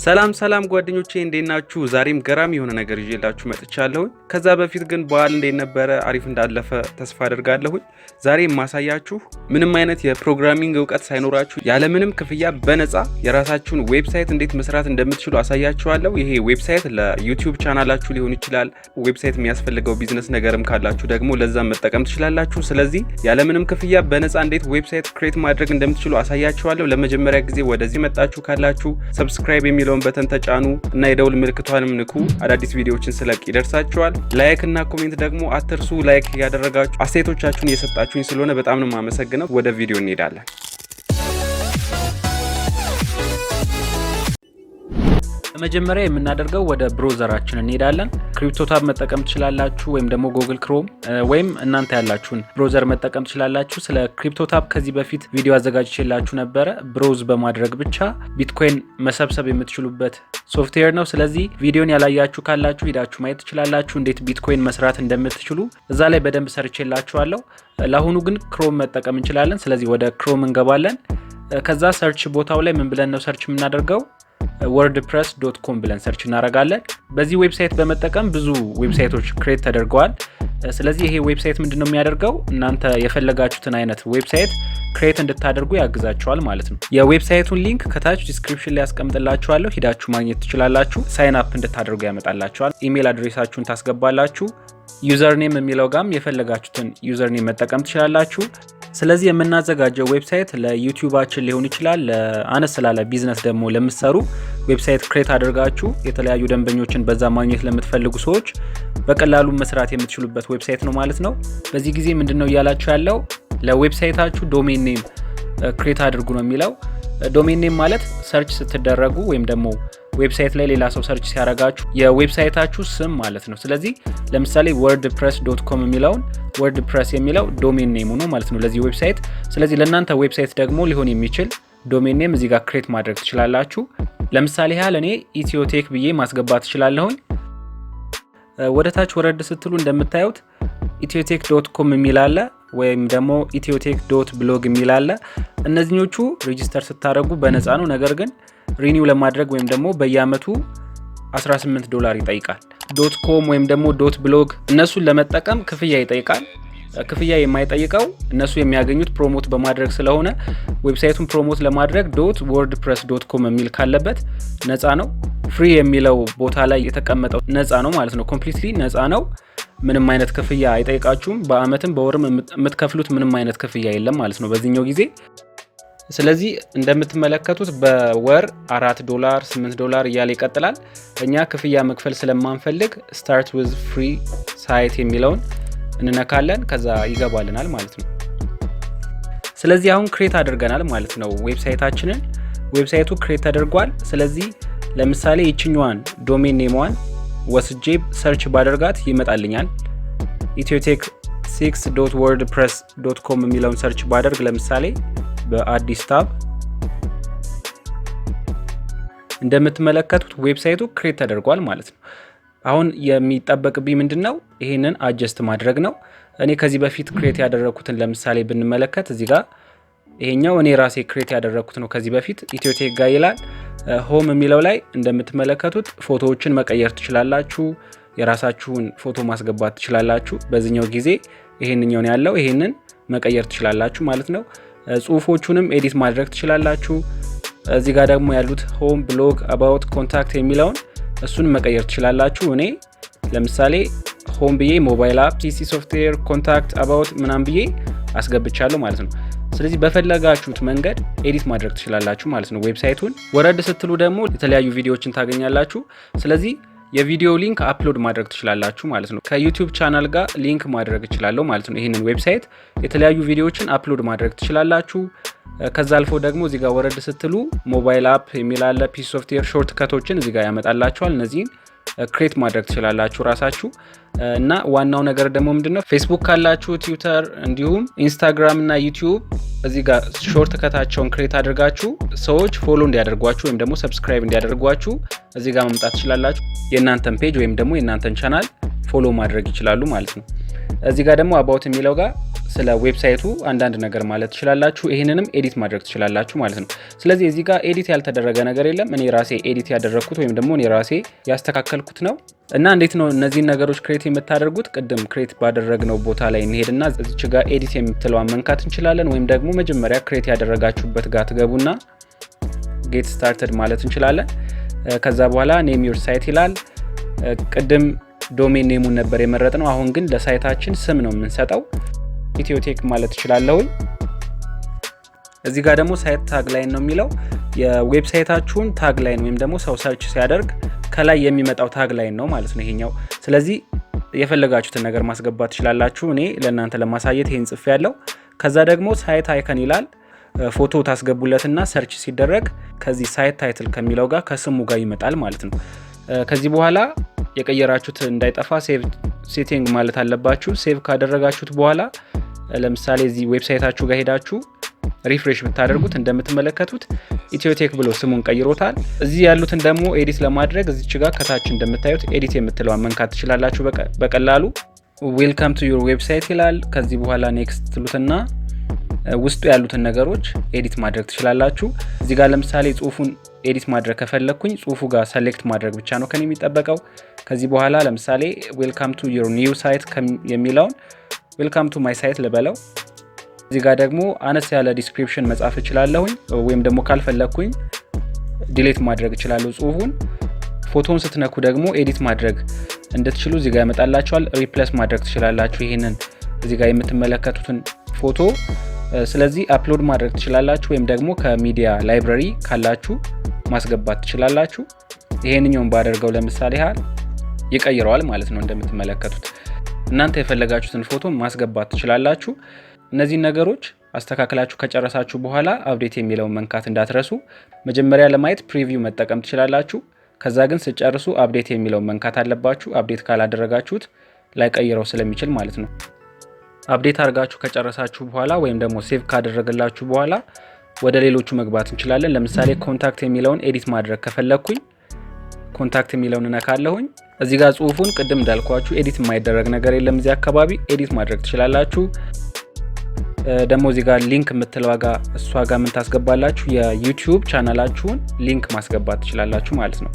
ሰላም ጓደኞቼ እንዴት ናችሁ? ዛሬም ገራሚ የሆነ ነገር ይዤላችሁ መጥቻለሁ። ከዛ በፊት ግን በዓል እንዴት ነበረ? አሪፍ እንዳለፈ ተስፋ አደርጋለሁ። ዛሬ ማሳያችሁ ምንም አይነት የፕሮግራሚንግ እውቀት ሳይኖራችሁ ያለ ምንም ክፍያ በነፃ የራሳችሁን ዌብሳይት እንዴት መስራት እንደምትችሉ አሳያችኋለሁ። ይሄ ዌብሳይት ለዩቱብ ቻናላችሁ ሊሆን ይችላል። ዌብሳይት የሚያስፈልገው ቢዝነስ ነገርም ካላችሁ ደግሞ ለዛም መጠቀም ትችላላችሁ። ስለዚህ ያለ ምንም ክፍያ በነፃ እንዴት ዌብሳይት ክሬት ማድረግ እንደምትችሉ አሳያችኋለሁ። ለመጀመሪያ ጊዜ ወደዚህ መጣችሁ ካላችሁ ሰብስክራይብ የሚለውን በተን ተጫኑ እና የደውል ምልክቷንም ንኩ። አዳዲስ ቪዲዮዎችን ስለቅ ይደርሳችኋል። ላይክ እና ኮሜንት ደግሞ አትርሱ። ላይክ ያደረጋችሁ አስተያየቶቻችሁን እየሰጣችሁኝ ስለሆነ በጣም ነው የማመሰግነው። ወደ ቪዲዮ እንሄዳለን። መጀመሪያ የምናደርገው ወደ ብሮዘራችን እንሄዳለን። ክሪፕቶታብ መጠቀም ትችላላችሁ ወይም ደግሞ ጉግል ክሮም ወይም እናንተ ያላችሁን ብሮዘር መጠቀም ትችላላችሁ። ስለ ክሪፕቶታብ ከዚህ በፊት ቪዲዮ አዘጋጅቼላችሁ ነበረ። ብሮዝ በማድረግ ብቻ ቢትኮይን መሰብሰብ የምትችሉበት ሶፍትዌር ነው። ስለዚህ ቪዲዮን ያላያችሁ ካላችሁ ሄዳችሁ ማየት ትችላላችሁ፣ እንዴት ቢትኮይን መስራት እንደምትችሉ እዛ ላይ በደንብ ሰርቼላችኋለሁ። ለአሁኑ ግን ክሮም መጠቀም እንችላለን። ስለዚህ ወደ ክሮም እንገባለን። ከዛ ሰርች ቦታው ላይ ምን ብለን ነው ሰርች የምናደርገው? wordpress.com ብለን ሰርች እናደርጋለን። በዚህ ዌብሳይት በመጠቀም ብዙ ዌብሳይቶች ክሬት ተደርገዋል። ስለዚህ ይሄ ዌብሳይት ምንድነው የሚያደርገው? እናንተ የፈለጋችሁትን አይነት ዌብሳይት ክሬት እንድታደርጉ ያግዛችኋል ማለት ነው። የዌብሳይቱን ሊንክ ከታች ዲስክሪፕሽን ላይ አስቀምጥላችኋለሁ፣ ሂዳችሁ ማግኘት ትችላላችሁ። ሳይን አፕ እንድታደርጉ ያመጣላችኋል። ኢሜል አድሬሳችሁን ታስገባላችሁ። ዩዘርኔም የሚለው ጋም የፈለጋችሁትን ዩዘርኔም መጠቀም ትችላላችሁ። ስለዚህ የምናዘጋጀው ዌብሳይት ለዩቲዩባችን ሊሆን ይችላል። ለአነስ ላለ ቢዝነስ ደግሞ ለምትሰሩ ዌብሳይት ክሬት አድርጋችሁ የተለያዩ ደንበኞችን በዛ ማግኘት ለምትፈልጉ ሰዎች በቀላሉ መስራት የምትችሉበት ዌብሳይት ነው ማለት ነው። በዚህ ጊዜ ምንድነው እያላችሁ ያለው? ለዌብሳይታችሁ ዶሜን ኔም ክሬት አድርጉ ነው የሚለው። ዶሜን ኔም ማለት ሰርች ስትደረጉ ወይም ደግሞ ዌብሳይት ላይ ሌላ ሰው ሰርች ሲያረጋችሁ የዌብሳይታችሁ ስም ማለት ነው። ስለዚህ ለምሳሌ wordpress.com የሚለውን wordpress የሚለው ዶሜን ኔም ነው ማለት ነው ለዚህ ዌብሳይት። ስለዚህ ለእናንተ ዌብሳይት ደግሞ ሊሆን የሚችል ዶሜን ኔም እዚህ ጋር ክሬት ማድረግ ትችላላችሁ። ለምሳሌ ያህል እኔ ኢትዮቴክ ብዬ ማስገባት እችላለሁኝ። ወደ ታች ወረድ ስትሉ እንደምታዩት ethiotech.com የሚል አለ ወይም ደግሞ ethiotech.blog የሚል አለ። እነዚህኞቹ ሬጂስተር ስታደርጉ በነፃ ነው። ነገር ግን ሪኒው ለማድረግ ወይም ደግሞ በየአመቱ $18 ይጠይቃል። .com ወይም ደግሞ .blog እነሱን ለመጠቀም ክፍያ ይጠይቃል። ክፍያ የማይጠይቀው እነሱ የሚያገኙት ፕሮሞት በማድረግ ስለሆነ ዌብሳይቱን ፕሮሞት ለማድረግ .wordpress.com የሚል ካለበት ነፃ ነው። ፍሪ የሚለው ቦታ ላይ የተቀመጠው ነፃ ነው ማለት ነው። ኮምፕሊትሊ ነፃ ነው። ምንም አይነት ክፍያ አይጠይቃችሁም። በአመትም በወርም የምትከፍሉት ምንም አይነት ክፍያ የለም ማለት ነው በዚህኛው ጊዜ። ስለዚህ እንደምትመለከቱት በወር $4 $8 እያለ ይቀጥላል። እኛ ክፍያ መክፈል ስለማንፈልግ start with free site የሚለውን እንነካለን። ከዛ ይገባልናል ማለት ነው። ስለዚህ አሁን ክሬት አድርገናል ማለት ነው ዌብሳይታችንን። ዌብሳይቱ ክሬት ተደርጓል። ስለዚህ ለምሳሌ ይችኛዋን ዶሜን ኔሟን ወስጄ ሰርች ባደርጋት ይመጣልኛል። ethiotech6.wordpress.com የሚለውን ሰርች ባደርግ ለምሳሌ በአዲስ ታብ እንደምትመለከቱት ዌብሳይቱ ክሬት ተደርጓል ማለት ነው። አሁን የሚጠበቅብኝ ምንድነው? ይሄንን አጀስት ማድረግ ነው። እኔ ከዚህ በፊት ክሬት ያደረኩትን ለምሳሌ ብንመለከት እዚህ ጋር ይሄኛው እኔ ራሴ ክሬት ያደረኩት ነው ከዚህ በፊት Ethiotechguy ይላል። ሆም የሚለው ላይ እንደምትመለከቱት ፎቶዎችን መቀየር ትችላላችሁ። የራሳችሁን ፎቶ ማስገባት ትችላላችሁ። በዚህኛው ጊዜ ይሄንኛው ነው ያለው። ይሄንን መቀየር ትችላላችሁ ማለት ነው። ጽሁፎቹንም ኤዲት ማድረግ ትችላላችሁ። እዚህ ጋር ደግሞ ያሉት ሆም፣ ብሎግ፣ አባውት፣ ኮንታክት የሚለውን እሱን መቀየር ትችላላችሁ። እኔ ለምሳሌ ሆም ብዬ ሞባይል አፕ፣ ፒሲ ሶፍትዌር፣ ኮንታክት፣ አባውት ምናምን ብዬ አስገብቻለሁ ማለት ነው። ስለዚህ በፈለጋችሁት መንገድ ኤዲት ማድረግ ትችላላችሁ ማለት ነው ዌብሳይቱን። ወረድ ስትሉ ደግሞ የተለያዩ ቪዲዮዎችን ታገኛላችሁ። ስለዚህ የቪዲዮ ሊንክ አፕሎድ ማድረግ ትችላላችሁ ማለት ነው። ከዩቲዩብ ቻናል ጋር ሊንክ ማድረግ እችላለሁ ማለት ነው። ይሄንን ዌብሳይት የተለያዩ ቪዲዮዎችን አፕሎድ ማድረግ ትችላላችሁ። ከዛ አልፎ ደግሞ እዚህ ጋር ወረድ ስትሉ ሞባይል አፕ የሚል አለ፣ ፒሲ ሶፍትዌር፣ ሾርት ከቶችን እዚህ ጋር ያመጣላችኋል። እነዚህን ክሬት ማድረግ ትችላላችሁ ራሳችሁ። እና ዋናው ነገር ደግሞ ምንድነው? ፌስቡክ ካላችሁ፣ ትዊተር እንዲሁም ኢንስታግራም እና ዩቲዩብ እዚህ ጋር ሾርት ከታቸውን ክሬት አድርጋችሁ ሰዎች ፎሎ እንዲያደርጓችሁ ወይም ደግሞ ሰብስክራይብ እንዲያደርጓችሁ እዚህ ጋር መምጣት ትችላላችሁ። የእናንተን ፔጅ ወይም ደግሞ የእናንተን ቻናል ፎሎ ማድረግ ይችላሉ ማለት ነው። እዚህ ጋር ደግሞ አባውት የሚለው ጋር ስለ ዌብሳይቱ አንዳንድ ነገር ማለት ትችላላችሁ። ይሄንንም ኤዲት ማድረግ ትችላላችሁ ማለት ነው። ስለዚህ እዚህ ጋር ኤዲት ያልተደረገ ነገር የለም። እኔ ራሴ ኤዲት ያደረኩት ወይም ደግሞ እኔ ራሴ ያስተካከልኩት ነው። እና እንዴት ነው እነዚህን ነገሮች ክሬት የምታደርጉት? ቅድም ክሬት ባደረግነው ቦታ ላይ እንሄድና እዚች ጋር ኤዲት የምትለዋን መንካት እንችላለን። ወይም ደግሞ መጀመሪያ ክሬት ያደረጋችሁበት ጋር ትገቡና ጌት ስታርትድ ማለት እንችላለን። ከዛ በኋላ ኔም ዩር ሳይት ይላል። ቅድም ዶሜን ኔሙን ነበር የመረጥነው። አሁን ግን ለሳይታችን ስም ነው የምንሰጠው። ኢትዮቴክ ማለት እችላለሁ። እዚህ ጋር ደግሞ ሳይት ታግ ላይን ነው የሚለው የዌብሳይታችሁን ታግ ላይን ወይም ደግሞ ሰው ሰርች ሲያደርግ ከላይ የሚመጣው ታግ ላይን ነው ማለት ነው ይሄኛው። ስለዚህ የፈለጋችሁትን ነገር ማስገባት ትችላላችሁ። እኔ ለእናንተ ለማሳየት ይሄን ጽፌ ያለው። ከዛ ደግሞ ሳይት አይከን ይላል። ፎቶ ታስገቡለትና ሰርች ሲደረግ ከዚህ ሳይት ታይትል ከሚለው ጋር ከስሙ ጋር ይመጣል ማለት ነው። ከዚህ በኋላ የቀየራችሁት እንዳይጠፋ ሴቭ ሴቲንግ ማለት አለባችሁ። ሴቭ ካደረጋችሁት በኋላ ለምሳሌ እዚህ ዌብሳይታችሁ ጋር ሄዳችሁ ሪፍሬሽ ብታደርጉት እንደምትመለከቱት ኢትዮቴክ ብሎ ስሙን ቀይሮታል። እዚህ ያሉትን ደግሞ ኤዲት ለማድረግ እዚች ጋር ከታች እንደምታዩት ኤዲት የምትለዋን መንካት ትችላላችሁ በቀላሉ። ዌልካም ቱ ዩር ዌብሳይት ይላል። ከዚህ በኋላ ኔክስት ትሉትና ውስጡ ያሉትን ነገሮች ኤዲት ማድረግ ትችላላችሁ። እዚህ ጋር ለምሳሌ ጽሁፉን ኤዲት ማድረግ ከፈለኩኝ ጽሁፉ ጋር ሰሌክት ማድረግ ብቻ ነው ከኔ የሚጠበቀው። ከዚህ በኋላ ለምሳሌ ዌልካም ቱ ዩር ኒው ሳይት የሚለውን ዌልካም ቱ ማይ ሳይት ልበለው። እዚህ ጋር ደግሞ አነስ ያለ ዲስክሪፕሽን መጻፍ እችላለሁኝ። ወይም ደግሞ ካልፈለኩኝ ዲሌት ማድረግ እችላለሁ ጽሁፉን። ፎቶውን ስትነኩ ደግሞ ኤዲት ማድረግ እንድትችሉ እዚህ ጋር ያመጣላችኋል። ሪፕሌስ ማድረግ ትችላላችሁ ይሄንን እዚህ ጋር የምትመለከቱትን ፎቶ። ስለዚህ አፕሎድ ማድረግ ትችላላችሁ ወይም ደግሞ ከሚዲያ ላይብረሪ ካላችሁ ማስገባት ትችላላችሁ። ይሄንኛውን ባደርገው ለምሳሌ ይቀይረዋል ማለት ነው እንደምትመለከቱት። እናንተ የፈለጋችሁትን ፎቶ ማስገባት ትችላላችሁ። እነዚህ ነገሮች አስተካክላችሁ ከጨረሳችሁ በኋላ አፕዴት የሚለውን መንካት እንዳትረሱ። መጀመሪያ ለማየት ፕሪቪው መጠቀም ትችላላችሁ። ከዛ ግን ስጨርሱ አፕዴት የሚለውን መንካት አለባችሁ። አፕዴት ካላደረጋችሁት ላይቀይረው ስለሚችል ማለት ነው። አፕዴት አድርጋችሁ ከጨረሳችሁ በኋላ ወይም ደግሞ ሴቭ ካደረገላችሁ በኋላ ወደ ሌሎቹ መግባት እንችላለን። ለምሳሌ ኮንታክት የሚለውን ኤዲት ማድረግ ከፈለኩኝ ኮንታክት የሚለውን እነካለሁኝ። እዚህ ጋር ጽሁፉን ቅድም እንዳልኳችሁ ኤዲት የማይደረግ ነገር የለም። እዚህ አካባቢ ኤዲት ማድረግ ትችላላችሁ። ደግሞ እዚህ ጋር ሊንክ የምትለው ጋር እሷ ጋር ምን ታስገባላችሁ? የዩቲዩብ ቻናላችሁን ሊንክ ማስገባት ትችላላችሁ ማለት ነው።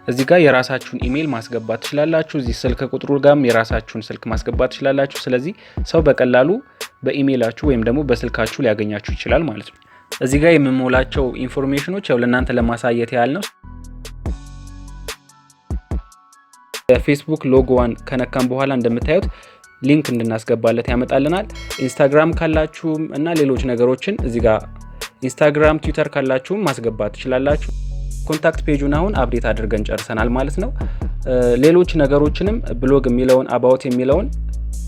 እዚህ ጋር የራሳችሁን ኢሜል ማስገባት ትችላላችሁ። እዚህ ስልክ ቁጥሩ ጋርም የራሳችሁን ስልክ ማስገባት ትችላላችሁ። ስለዚህ ሰው በቀላሉ በኢሜላችሁ ወይም ደግሞ በስልካችሁ ሊያገኛችሁ ይችላል ማለት ነው። እዚህ ጋር የምሞላቸው ኢንፎርሜሽኖች ያው ለእናንተ ለማሳየት ያህል ነው። የፌስቡክ ሎጎዋን ከነካም በኋላ እንደምታዩት ሊንክ እንድናስገባለት ያመጣልናል። ኢንስታግራም ካላችሁም እና ሌሎች ነገሮችን እዚህ ጋር ኢንስታግራም፣ ትዊተር ካላችሁም ማስገባት ትችላላችሁ። ኮንታክት ፔጁን አሁን አፕዴት አድርገን ጨርሰናል ማለት ነው። ሌሎች ነገሮችንም ብሎግ የሚለውን አባውት የሚለውን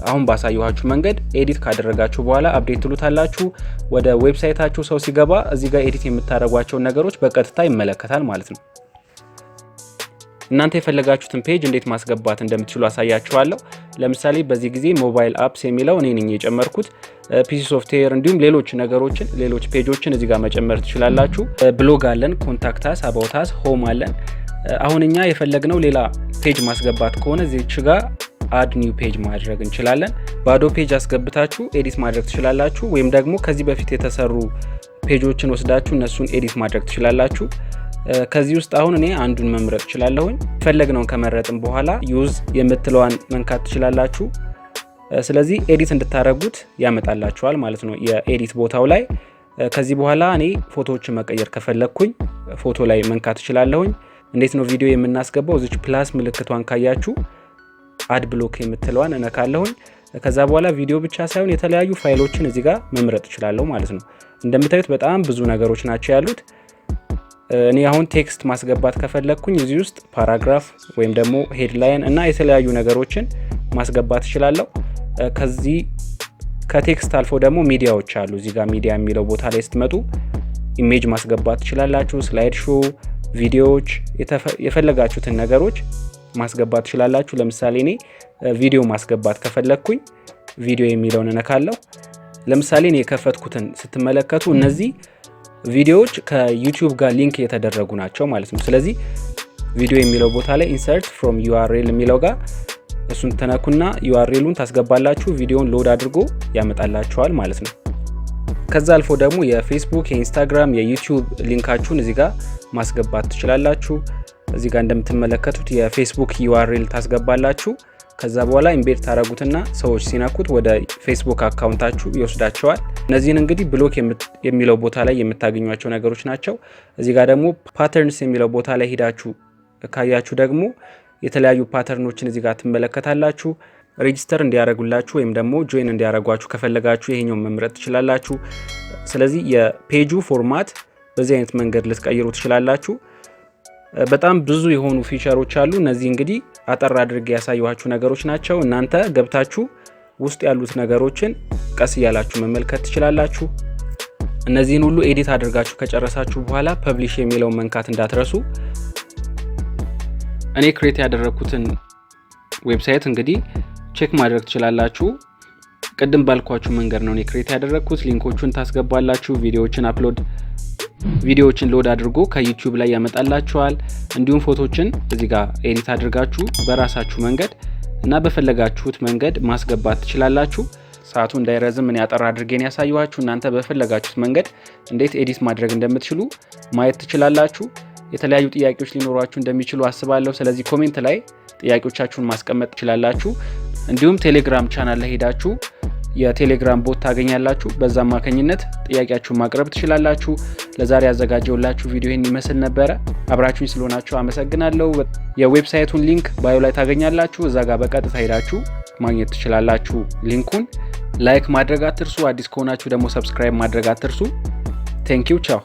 አሁን ባሳየኋችሁ መንገድ ኤዲት ካደረጋችሁ በኋላ አፕዴት ትሉታላችሁ። ወደ ዌብሳይታችሁ ሰው ሲገባ እዚህ ጋር ኤዲት የምታደርጓቸውን ነገሮች በቀጥታ ይመለከታል ማለት ነው። እናንተ የፈለጋችሁትን ፔጅ እንዴት ማስገባት እንደምትችሉ አሳያችኋለሁ። ለምሳሌ በዚህ ጊዜ ሞባይል አፕስ የሚለው እኔ ነኝ የጨመርኩት። ፒሲ ሶፍትዌር እንዲሁም ሌሎች ነገሮችን ሌሎች ፔጆችን እዚህ ጋር መጨመር ትችላላችሁ። ብሎግ አለን፣ ኮንታክታስ፣ አባውታስ፣ ሆም አለን። አሁን እኛ የፈለግነው ሌላ ፔጅ ማስገባት ከሆነ እዚች ጋር አድ ኒው ፔጅ ማድረግ እንችላለን። ባዶ ፔጅ አስገብታችሁ ኤዲት ማድረግ ትችላላችሁ። ወይም ደግሞ ከዚህ በፊት የተሰሩ ፔጆችን ወስዳችሁ እነሱን ኤዲት ማድረግ ትችላላችሁ። ከዚህ ውስጥ አሁን እኔ አንዱን መምረጥ እችላለሁኝ። ፈለግነውን ከመረጥን በኋላ ዩዝ የምትለዋን መንካት ትችላላችሁ። ስለዚህ ኤዲት እንድታረጉት ያመጣላችኋል ማለት ነው የኤዲት ቦታው ላይ። ከዚህ በኋላ እኔ ፎቶዎችን መቀየር ከፈለግኩኝ ፎቶ ላይ መንካት እችላለሁኝ። እንዴት ነው ቪዲዮ የምናስገባው? እዚች ፕላስ ምልክቷን ካያችሁ አድ ብሎክ የምትለዋን እነካለሁኝ። ከዛ በኋላ ቪዲዮ ብቻ ሳይሆን የተለያዩ ፋይሎችን እዚህ ጋር መምረጥ እችላለሁ ማለት ነው። እንደምታዩት በጣም ብዙ ነገሮች ናቸው ያሉት። እኔ አሁን ቴክስት ማስገባት ከፈለግኩኝ እዚህ ውስጥ ፓራግራፍ ወይም ደግሞ ሄድላይን እና የተለያዩ ነገሮችን ማስገባት እችላለሁ። ከዚህ ከቴክስት አልፎ ደግሞ ሚዲያዎች አሉ። እዚህ ጋር ሚዲያ የሚለው ቦታ ላይ ስትመጡ ኢሜጅ ማስገባት ትችላላችሁ። ስላይድ ሾው፣ ቪዲዮዎች፣ የፈለጋችሁትን ነገሮች ማስገባት ትችላላችሁ። ለምሳሌ እኔ ቪዲዮ ማስገባት ከፈለግኩኝ ቪዲዮ የሚለውን እነካለሁ። ለምሳሌ እኔ የከፈትኩትን ስትመለከቱ እነዚህ ቪዲዮዎች ከዩቲዩብ ጋር ሊንክ የተደረጉ ናቸው ማለት ነው። ስለዚህ ቪዲዮ የሚለው ቦታ ላይ ኢንሰርት ፍሮም ዩአርኤል የሚለው ጋር እሱን ተነኩና URL-ን ታስገባላችሁ ቪዲዮውን ሎድ አድርጎ ያመጣላችኋል ማለት ነው። ከዛ አልፎ ደግሞ የፌስቡክ የኢንስታግራም የዩቲዩብ ሊንካችሁን እዚህ ጋር ማስገባት ትችላላችሁ። እዚህ ጋር እንደምትመለከቱት የፌስቡክ URL ታስገባላችሁ። ከዛ በኋላ ኢምቤድ ታረጉትና ሰዎች ሲነኩት ወደ ፌስቡክ አካውንታችሁ ይወስዳቸዋል። እነዚህን እንግዲህ ብሎክ የሚለው ቦታ ላይ የምታገኙቸው ነገሮች ናቸው። እዚህ ጋር ደግሞ ፓተርንስ የሚለው ቦታ ላይ ሄዳችሁ ካያችሁ ደግሞ የተለያዩ ፓተርኖችን እዚህ ጋር ትመለከታላችሁ። ሬጂስተር እንዲያረጉላችሁ ወይም ደግሞ ጆይን እንዲያረጓችሁ ከፈለጋችሁ ይሄኛውን መምረጥ ትችላላችሁ። ስለዚህ የፔጁ ፎርማት በዚህ አይነት መንገድ ልትቀይሩ ትችላላችሁ። በጣም ብዙ የሆኑ ፊቸሮች አሉ። እነዚህ እንግዲህ አጠር አድርጌ ያሳየኋችሁ ነገሮች ናቸው። እናንተ ገብታችሁ ውስጥ ያሉት ነገሮችን ቀስ እያላችሁ መመልከት ትችላላችሁ። እነዚህን ሁሉ ኤዲት አድርጋችሁ ከጨረሳችሁ በኋላ ፐብሊሽ የሚለውን መንካት እንዳትረሱ። እኔ ክሬት ያደረኩትን ዌብሳይት እንግዲህ ቼክ ማድረግ ትችላላችሁ። ቅድም ባልኳችሁ መንገድ ነው እኔ ክሬት ያደረኩት። ሊንኮቹን ታስገባላችሁ። ቪዲዮዎችን ሎድ አድርጎ ከዩቲዩብ ላይ ያመጣላችኋል። እንዲሁም ፎቶችን እዚህ ጋር ኤዲት አድርጋችሁ በራሳችሁ መንገድ እና በፈለጋችሁት መንገድ ማስገባት ትችላላችሁ። ሰዓቱ እንዳይረዝም እኔ አጠር አድርጌን ያሳየኋችሁ። እናንተ በፈለጋችሁት መንገድ እንዴት ኤዲት ማድረግ እንደምትችሉ ማየት ትችላላችሁ። የተለያዩ ጥያቄዎች ሊኖሯችሁ እንደሚችሉ አስባለሁ። ስለዚህ ኮሜንት ላይ ጥያቄዎቻችሁን ማስቀመጥ ትችላላችሁ። እንዲሁም ቴሌግራም ቻናል ላይ ሄዳችሁ የቴሌግራም ቦት ታገኛላችሁ። በዛ አማካኝነት ጥያቄያችሁን ማቅረብ ትችላላችሁ። ለዛሬ ያዘጋጀውላችሁ ቪዲዮ ይሄን ይመስል ነበረ። አብራችሁኝ ስለሆናችሁ አመሰግናለሁ። የዌብሳይቱን ሊንክ ባዮ ላይ ታገኛላችሁ። እዛ ጋር በቀጥታ ሄዳችሁ ማግኘት ትችላላችሁ ሊንኩን። ላይክ ማድረግ አትርሱ። አዲስ ከሆናችሁ ደግሞ ሰብስክራይብ ማድረግ አትርሱ። ቴንክ ዩ ቻው።